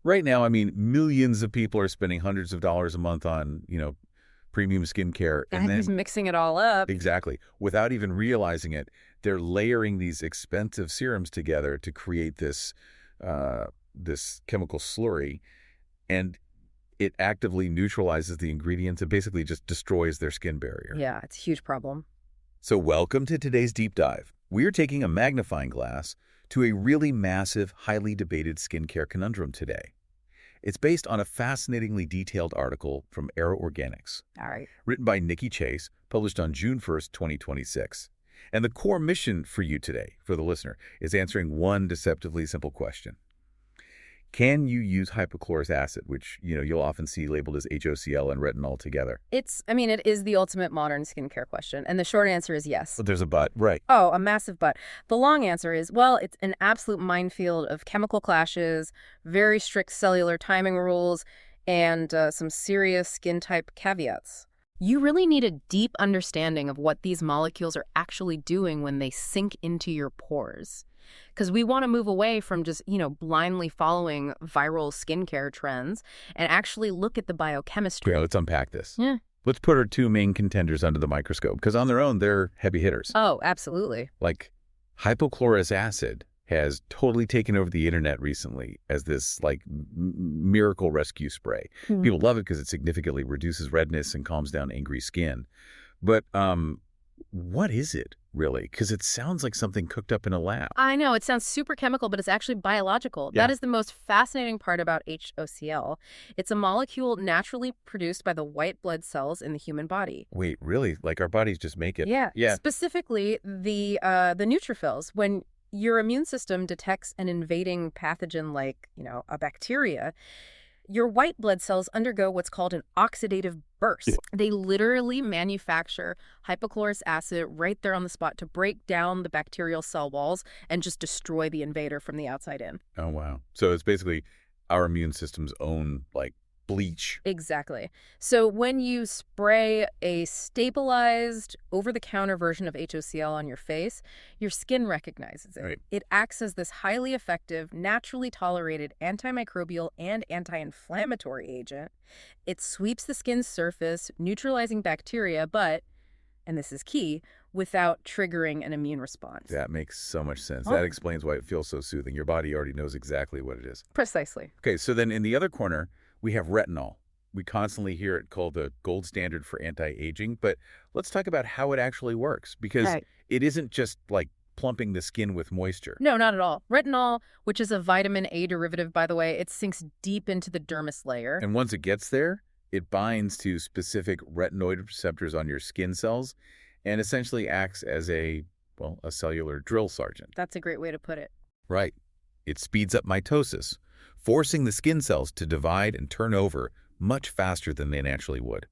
Right now, I mean, millions of people are spending hundreds of dollars a month on, premium skincare. And he's mixing it all up. Exactly. Without even realizing it, they're layering these expensive serums together to create this chemical slurry, and it actively neutralizes the ingredients. It basically just destroys their skin barrier. Yeah, it's a huge problem. So welcome to today's deep dive. We're taking a magnifying glass to a really massive, highly debated skincare conundrum today. It's based on a fascinatingly detailed article from Aero Organics, All right. written by Nikki Chase, published on June 1st, 2026. And the core mission for you today, for the listener, is answering one deceptively simple question. Can you use hypochlorous acid, which, you'll often see labeled as HOCl and retinol together? It is the ultimate modern skincare question. And the short answer is yes. But there's a but, right? Oh, a massive but. The long answer is, well, it's an absolute minefield of chemical clashes, very strict cellular timing rules, and some serious skin type caveats. You really need a deep understanding of what these molecules are actually doing when they sink into your pores. Because we want to move away from just, blindly following viral skincare trends and actually look at the biochemistry. Yeah, let's unpack this. Yeah. Let's put our two main contenders under the microscope, because on their own, they're heavy hitters. Oh, absolutely. Like, hypochlorous acid has totally taken over the internet recently as this, miracle rescue spray. People love it because it significantly reduces redness and calms down angry skin. But what is it, really? Because it sounds like something cooked up in a lab. I know, it sounds super chemical, but it's actually biological. Yeah. That is the most fascinating part about HOCl. It's a molecule naturally produced by the white blood cells in the human body. Wait, really? Like our bodies just make it? Yeah. Yeah. Specifically, the neutrophils. When your immune system detects an invading pathogen like, a bacteria, your white blood cells undergo what's called an oxidative burst. They literally manufacture hypochlorous acid right there on the spot to break down the bacterial cell walls and just destroy the invader from the outside in. Oh, wow. So it's basically our immune system's own, bleach. Exactly. So when you spray a stabilized, over-the-counter version of HOCl on your face, your skin recognizes it. Right. It acts as this highly effective, naturally tolerated antimicrobial and anti-inflammatory agent. It sweeps the skin's surface, neutralizing bacteria, but, and this is key, without triggering an immune response. That makes so much sense. Oh. That explains why it feels so soothing. Your body already knows exactly what it is. Precisely. Okay, so then in the other corner, we have retinol. We constantly hear it called the gold standard for anti-aging, but let's talk about how it actually works, because it isn't just plumping the skin with moisture. No, not at all. Retinol, which is a vitamin A derivative, by the way, it sinks deep into the dermis layer. And once it gets there, it binds to specific retinoid receptors on your skin cells and essentially acts as a cellular drill sergeant. That's a great way to put it. Right. It speeds up mitosis, forcing the skin cells to divide and turn over much faster than they naturally would,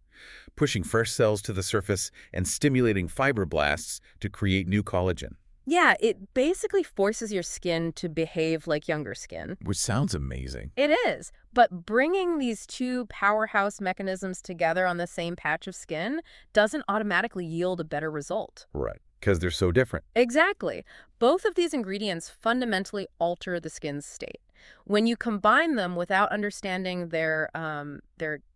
pushing fresh cells to the surface and stimulating fibroblasts to create new collagen. Yeah, it basically forces your skin to behave like younger skin. Which sounds amazing. It is. But bringing these two powerhouse mechanisms together on the same patch of skin doesn't automatically yield a better result. Right. Because they're so different. Exactly. Both of these ingredients fundamentally alter the skin's state. When you combine them without understanding their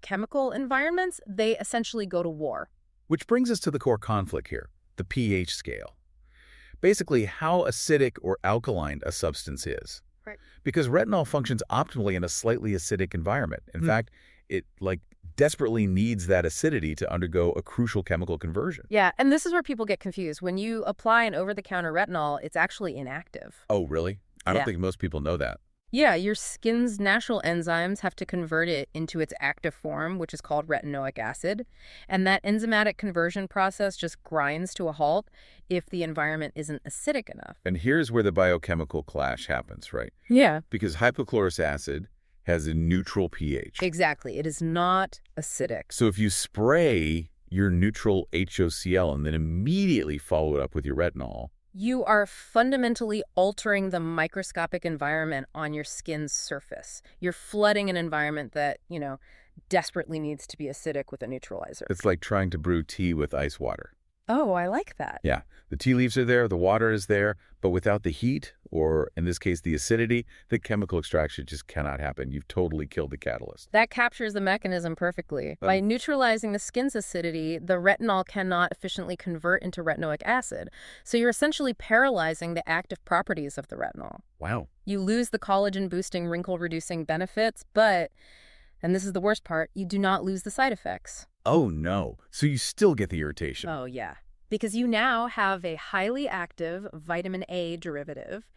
chemical environments, they essentially go to war. Which brings us to the core conflict here, the pH scale. Basically, how acidic or alkaline a substance is. Right. Because retinol functions optimally in a slightly acidic environment. In fact, it desperately needs that acidity to undergo a crucial chemical conversion. Yeah, and this is where people get confused. When you apply an over-the-counter retinol, it's actually inactive. Oh, really? I don't think most people know that. Yeah, your skin's natural enzymes have to convert it into its active form, which is called retinoic acid. And that enzymatic conversion process just grinds to a halt if the environment isn't acidic enough. And here's where the biochemical clash happens, right? Yeah. Because hypochlorous acid has a neutral pH. Exactly. It is not acidic. So if you spray your neutral HOCl and then immediately follow it up with your retinol, you are fundamentally altering the microscopic environment on your skin's surface. You're flooding an environment that, desperately needs to be acidic with a neutralizer. it's like trying to brew tea with ice water. Oh, I like that. Yeah, the tea leaves are there, the water is there, but without the heat, or in this case, the acidity, the chemical extraction just cannot happen. You've totally killed the catalyst. That captures the mechanism perfectly. By neutralizing the skin's acidity, the retinol cannot efficiently convert into retinoic acid. So you're essentially paralyzing the active properties of the retinol. Wow. You lose the collagen-boosting, wrinkle-reducing benefits, but, and this is the worst part, you do not lose the side effects. Oh, no. So you still get the irritation. Oh, yeah. Because you now have a highly active vitamin A derivative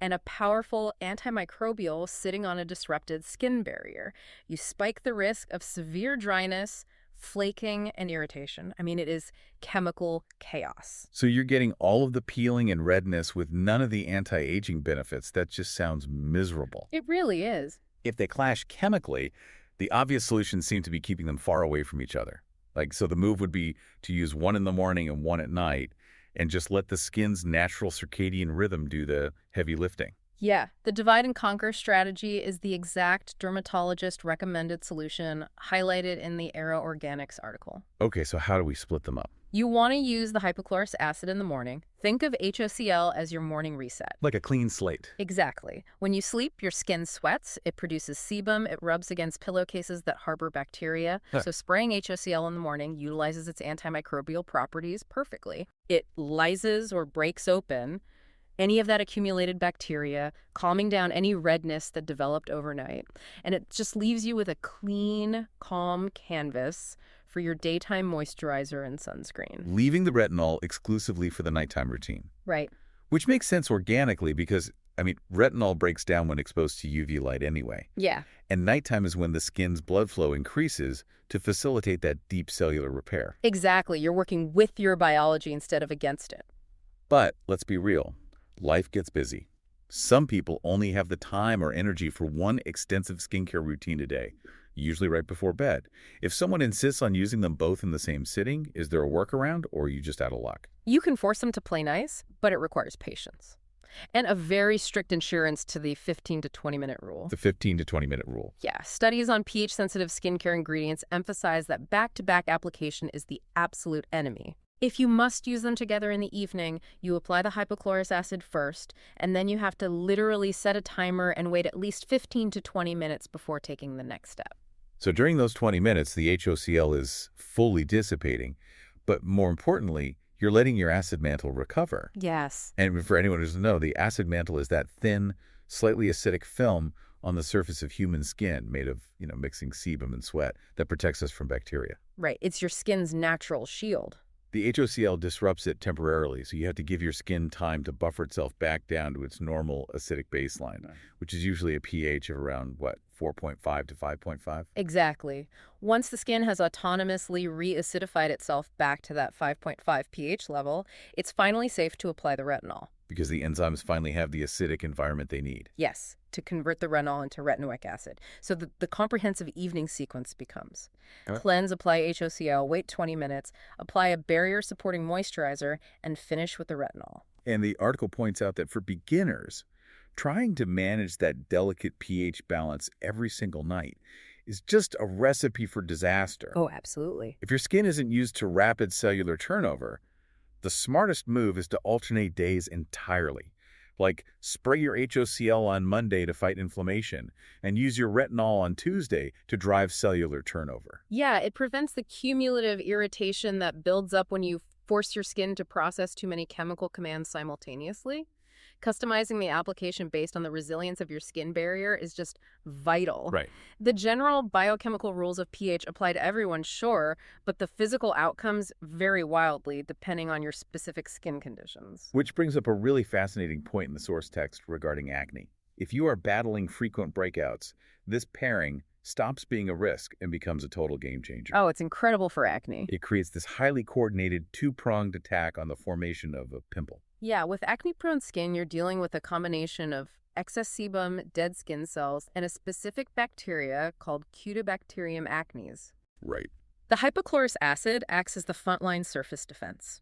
and a powerful antimicrobial sitting on a disrupted skin barrier. You spike the risk of severe dryness, flaking, and irritation. I mean, it is chemical chaos. So you're getting all of the peeling and redness with none of the anti-aging benefits. That just sounds miserable. It really is. If they clash chemically, the obvious solutions seem to be keeping them far away from each other. So the move would be to use one in the morning and one at night, and just let the skin's natural circadian rhythm do the heavy lifting. Yeah, the divide and conquer strategy is the exact dermatologist recommended solution highlighted in the Aero Organics article. Okay, so how do we split them up? You want to use the hypochlorous acid in the morning. Think of HOCl as your morning reset. Like a clean slate. Exactly. When you sleep, your skin sweats, it produces sebum, it rubs against pillowcases that harbor bacteria. So spraying HOCl in the morning utilizes its antimicrobial properties perfectly. It lyses or breaks open any of that accumulated bacteria, calming down any redness that developed overnight. And it just leaves you with a clean, calm canvas for your daytime moisturizer and sunscreen. Leaving the retinol exclusively for the nighttime routine. Right. Which makes sense organically because, retinol breaks down when exposed to UV light anyway. Yeah. And nighttime is when the skin's blood flow increases to facilitate that deep cellular repair. Exactly. You're working with your biology instead of against it. But let's be real. Life gets busy. Some people only have the time or energy for one extensive skincare routine a day, usually right before bed. If someone insists on using them both in the same sitting, is there a workaround or are you just out of luck? You can force them to play nice, but it requires patience. And a very strict adherence to the 15 to 20-minute rule. The 15 to 20-minute rule. Yeah, studies on pH-sensitive skincare ingredients emphasize that back-to-back application is the absolute enemy. If you must use them together in the evening, you apply the hypochlorous acid first, and then you have to literally set a timer and wait at least 15 to 20 minutes before taking the next step. So during those 20 minutes, the HOCl is fully dissipating, but more importantly, you're letting your acid mantle recover. Yes. And for anyone who doesn't know, the acid mantle is that thin, slightly acidic film on the surface of human skin made of, mixing sebum and sweat that protects us from bacteria. Right. It's your skin's natural shield. The HOCl disrupts it temporarily, so you have to give your skin time to buffer itself back down to its normal acidic baseline, which is usually a pH of around, 4.5 to 5.5? Exactly. Once the skin has autonomously re-acidified itself back to that 5.5 pH level, it's finally safe to apply the retinol. Because the enzymes finally have the acidic environment they need. Yes, to convert the retinol into retinoic acid. So the comprehensive evening sequence becomes cleanse, apply HOCl, wait 20 minutes, apply a barrier-supporting moisturizer, and finish with the retinol. And the article points out that for beginners, trying to manage that delicate pH balance every single night is just a recipe for disaster. Oh, absolutely. If your skin isn't used to rapid cellular turnover, the smartest move is to alternate days entirely. Like spray your HOCl on Monday to fight inflammation and use your retinol on Tuesday to drive cellular turnover. Yeah, it prevents the cumulative irritation that builds up when you force your skin to process too many chemical commands simultaneously. Customizing the application based on the resilience of your skin barrier is just vital. Right. The general biochemical rules of pH apply to everyone, sure, but the physical outcomes vary wildly depending on your specific skin conditions. Which brings up a really fascinating point in the source text regarding acne. If you are battling frequent breakouts, this pairing stops being a risk and becomes a total game changer. Oh, it's incredible for acne. It creates this highly coordinated two-pronged attack on the formation of a pimple. Yeah, with acne-prone skin, you're dealing with a combination of excess sebum, dead skin cells, and a specific bacteria called Cutibacterium acnes. Right. The hypochlorous acid acts as the frontline surface defense.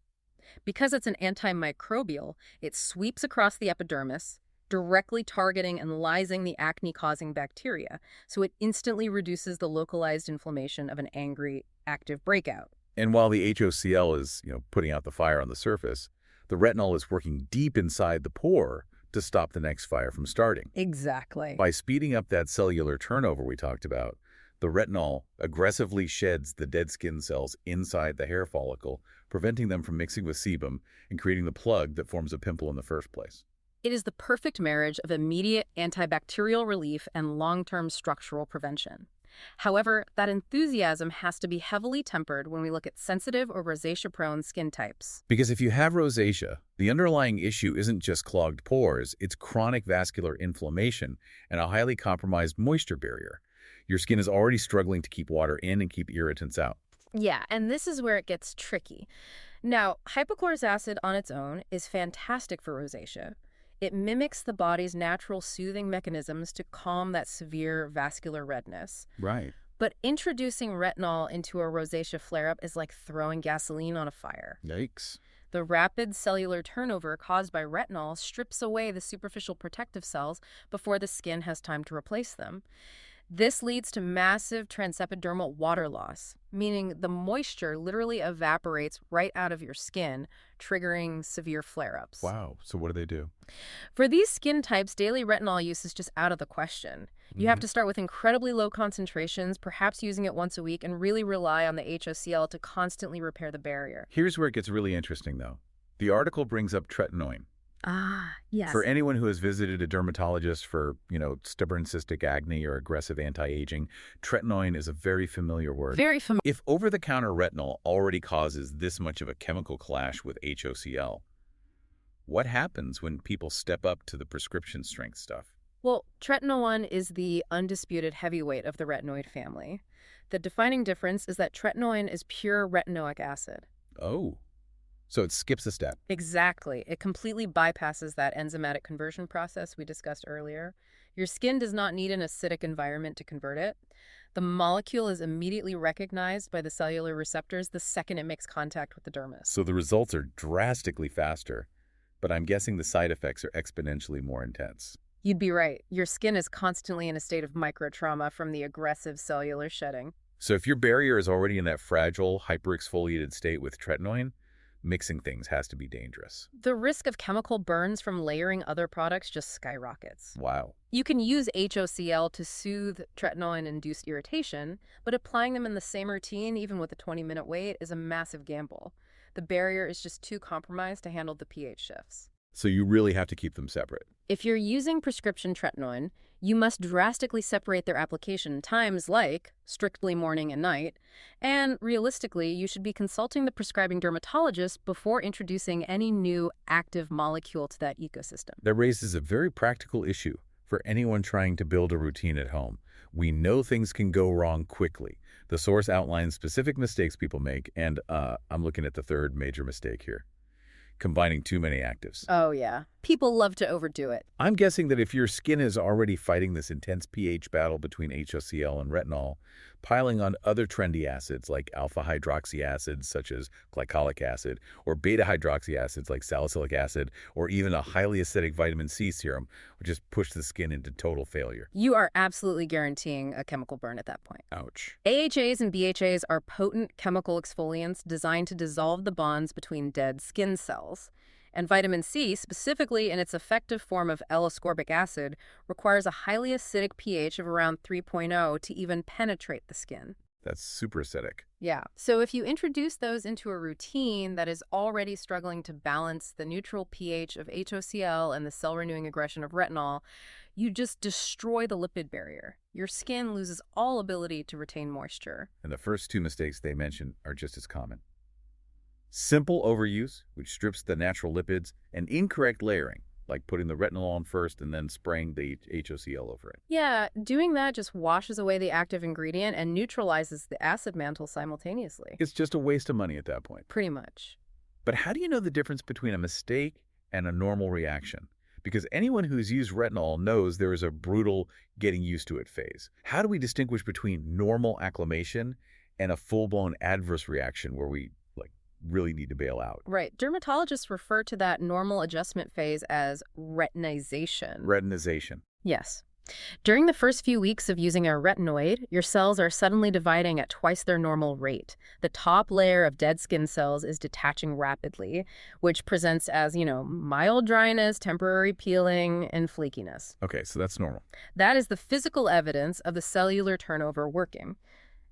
Because it's an antimicrobial, it sweeps across the epidermis, directly targeting and lysing the acne-causing bacteria, so it instantly reduces the localized inflammation of an angry, active breakout. And while the HOCl is, putting out the fire on the surface, the retinol is working deep inside the pore to stop the next fire from starting. Exactly. By speeding up that cellular turnover we talked about, the retinol aggressively sheds the dead skin cells inside the hair follicle, preventing them from mixing with sebum and creating the plug that forms a pimple in the first place. It is the perfect marriage of immediate antibacterial relief and long-term structural prevention. However, that enthusiasm has to be heavily tempered when we look at sensitive or rosacea-prone skin types. Because if you have rosacea, the underlying issue isn't just clogged pores, it's chronic vascular inflammation and a highly compromised moisture barrier. Your skin is already struggling to keep water in and keep irritants out. Yeah, and this is where it gets tricky. Now, hypochlorous acid on its own is fantastic for rosacea. It mimics the body's natural soothing mechanisms to calm that severe vascular redness. Right. But introducing retinol into a rosacea flare-up is like throwing gasoline on a fire. Yikes. The rapid cellular turnover caused by retinol strips away the superficial protective cells before the skin has time to replace them. This leads to massive transepidermal water loss, meaning the moisture literally evaporates right out of your skin, triggering severe flare-ups. Wow. So what do they do? For these skin types, daily retinol use is just out of the question. You have to start with incredibly low concentrations, perhaps using it once a week, and really rely on the HOCl to constantly repair the barrier. Here's where it gets really interesting, though. The article brings up tretinoin. Ah, yes. For anyone who has visited a dermatologist for, stubborn cystic acne or aggressive anti-aging, tretinoin is a very familiar word. Very familiar. If over-the-counter retinol already causes this much of a chemical clash with HOCl, what happens when people step up to the prescription strength stuff? Well, tretinoin is the undisputed heavyweight of the retinoid family. The defining difference is that tretinoin is pure retinoic acid. Oh. So it skips a step. Exactly. It completely bypasses that enzymatic conversion process we discussed earlier. Your skin does not need an acidic environment to convert it. The molecule is immediately recognized by the cellular receptors the second it makes contact with the dermis. So the results are drastically faster, but I'm guessing the side effects are exponentially more intense. You'd be right. Your skin is constantly in a state of microtrauma from the aggressive cellular shedding. So if your barrier is already in that fragile, hyperexfoliated state with tretinoin, mixing things has to be dangerous. The risk of chemical burns from layering other products just skyrockets. Wow. You can use HOCl to soothe tretinoin-induced irritation, but applying them in the same routine, even with a 20-minute wait, is a massive gamble. The barrier is just too compromised to handle the pH shifts. So you really have to keep them separate. If you're using prescription tretinoin, you must drastically separate their application times like strictly morning and night, and realistically, you should be consulting the prescribing dermatologist before introducing any new active molecule to that ecosystem. That raises a very practical issue for anyone trying to build a routine at home. We know things can go wrong quickly. The source outlines specific mistakes people make, and I'm looking at the third major mistake here. Combining too many actives. Oh, yeah. People love to overdo it. I'm guessing that if your skin is already fighting this intense pH battle between HOCl and retinol, piling on other trendy acids like alpha-hydroxy acids such as glycolic acid, or beta-hydroxy acids like salicylic acid, or even a highly acidic vitamin C serum would just push the skin into total failure. You are absolutely guaranteeing a chemical burn at that point. Ouch. AHAs and BHAs are potent chemical exfoliants designed to dissolve the bonds between dead skin cells. And vitamin C, specifically in its effective form of L-ascorbic acid, requires a highly acidic pH of around 3.0 to even penetrate the skin. That's super acidic. Yeah. So if you introduce those into a routine that is already struggling to balance the neutral pH of HOCl and the cell-renewing aggression of retinol, you just destroy the lipid barrier. Your skin loses all ability to retain moisture. And the first two mistakes they mentioned are just as common. Simple overuse, which strips the natural lipids, and incorrect layering, like putting the retinol on first and then spraying the HOCl over it. Yeah, doing that just washes away the active ingredient and neutralizes the acid mantle simultaneously. It's just a waste of money at that point. Pretty much. But how do you know the difference between a mistake and a normal reaction? Because anyone who's used retinol knows there is a brutal getting used to it phase. How do we distinguish between normal acclimation and a full-blown adverse reaction where we really need to bail out? Right. Dermatologists refer to that normal adjustment phase as retinization. Retinization. Yes. During the first few weeks of using a retinoid, your cells are suddenly dividing at twice their normal rate. The top layer of dead skin cells is detaching rapidly, which presents as, mild dryness, temporary peeling, and flakiness. Okay, so that's normal. That is the physical evidence of the cellular turnover working.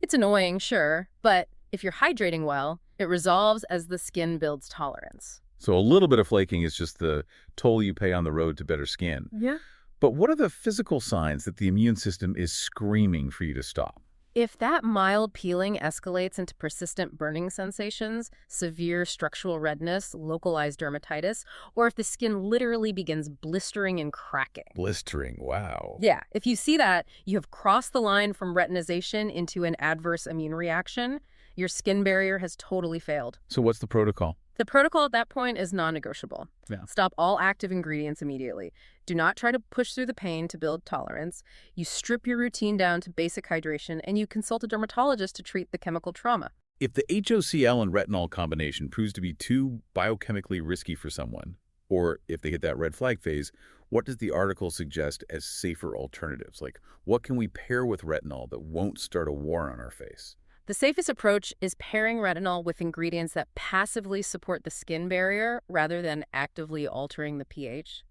It's annoying, sure, but if you're hydrating well, it resolves as the skin builds tolerance. So a little bit of flaking is just the toll you pay on the road to better skin. Yeah. But what are the physical signs that the immune system is screaming for you to stop? If that mild peeling escalates into persistent burning sensations, severe structural redness, localized dermatitis, or if the skin literally begins blistering and cracking. Blistering, wow. Yeah, if you see that, you have crossed the line from retinization into an adverse immune reaction. Your skin barrier has totally failed. So what's the protocol? The protocol at that point is non-negotiable. Yeah. Stop all active ingredients immediately. Do not try to push through the pain to build tolerance. You strip your routine down to basic hydration, and you consult a dermatologist to treat the chemical trauma. If the HOCl and retinol combination proves to be too biochemically risky for someone, or if they hit that red flag phase, what does the article suggest as safer alternatives? Like, what can we pair with retinol that won't start a war on our face? The safest approach is pairing retinol with ingredients that passively support the skin barrier rather than actively altering the pH.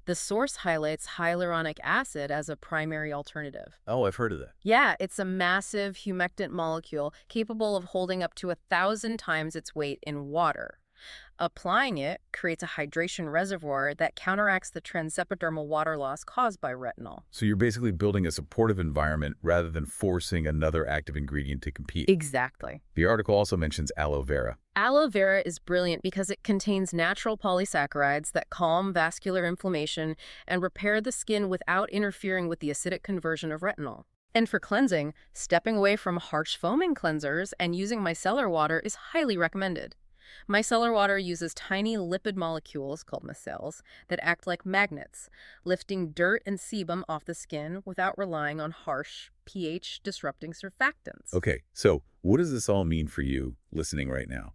The source highlights hyaluronic acid as a primary alternative. Oh, I've heard of that. Yeah, it's a massive humectant molecule capable of holding up to 1,000 times its weight in water. Applying it creates a hydration reservoir that counteracts the transepidermal water loss caused by retinol. So you're basically building a supportive environment rather than forcing another active ingredient to compete. Exactly. The article also mentions aloe vera. Aloe vera is brilliant because it contains natural polysaccharides that calm vascular inflammation and repair the skin without interfering with the acidic conversion of retinol. And for cleansing, stepping away from harsh foaming cleansers and using micellar water is highly recommended. Micellar water uses tiny lipid molecules, called micelles, that act like magnets, lifting dirt and sebum off the skin without relying on harsh, pH-disrupting surfactants. Okay, so what does this all mean for you listening right now?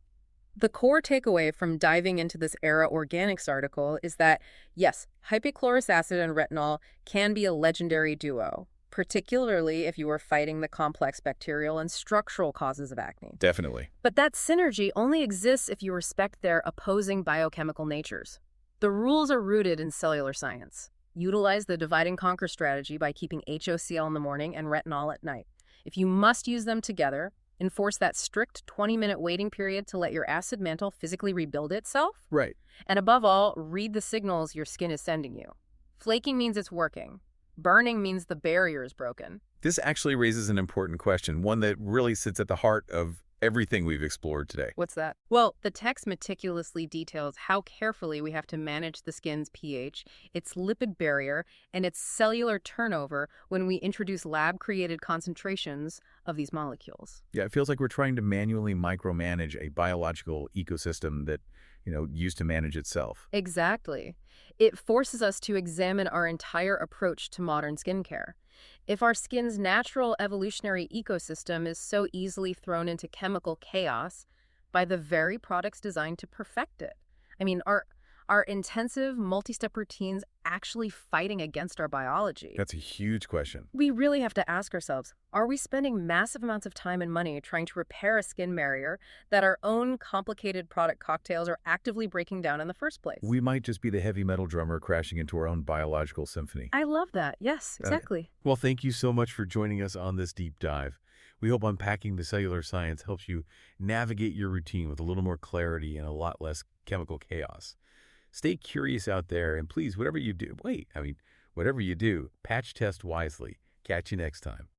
The core takeaway from diving into this Era Organics article is that, yes, hypochlorous acid and retinol can be a legendary duo, particularly if you are fighting the complex bacterial and structural causes of acne. Definitely. But that synergy only exists if you respect their opposing biochemical natures. The rules are rooted in cellular science. Utilize the divide and conquer strategy by keeping HOCl in the morning and retinol at night. If you must use them together, enforce that strict 20-minute waiting period to let your acid mantle physically rebuild itself. Right. And above all, read the signals your skin is sending you. Flaking means it's working. Burning means the barrier is broken. This actually raises an important question, one that really sits at the heart of everything we've explored today. What's that? Well, the text meticulously details how carefully we have to manage the skin's pH, its lipid barrier, and its cellular turnover when we introduce lab-created concentrations of these molecules. Yeah, it feels like we're trying to manually micromanage a biological ecosystem that, used to manage itself. Exactly. It forces us to examine our entire approach to modern skincare. If our skin's natural evolutionary ecosystem is so easily thrown into chemical chaos by the very products designed to perfect it, are intensive multi-step routines actually fighting against our biology? That's a huge question. We really have to ask ourselves, are we spending massive amounts of time and money trying to repair a skin barrier that our own complicated product cocktails are actively breaking down in the first place? We might just be the heavy metal drummer crashing into our own biological symphony. I love that. Yes, exactly. Well, thank you so much for joining us on this deep dive. We hope unpacking the cellular science helps you navigate your routine with a little more clarity and a lot less chemical chaos. Stay curious out there, and please, whatever you do, patch test wisely. Catch you next time.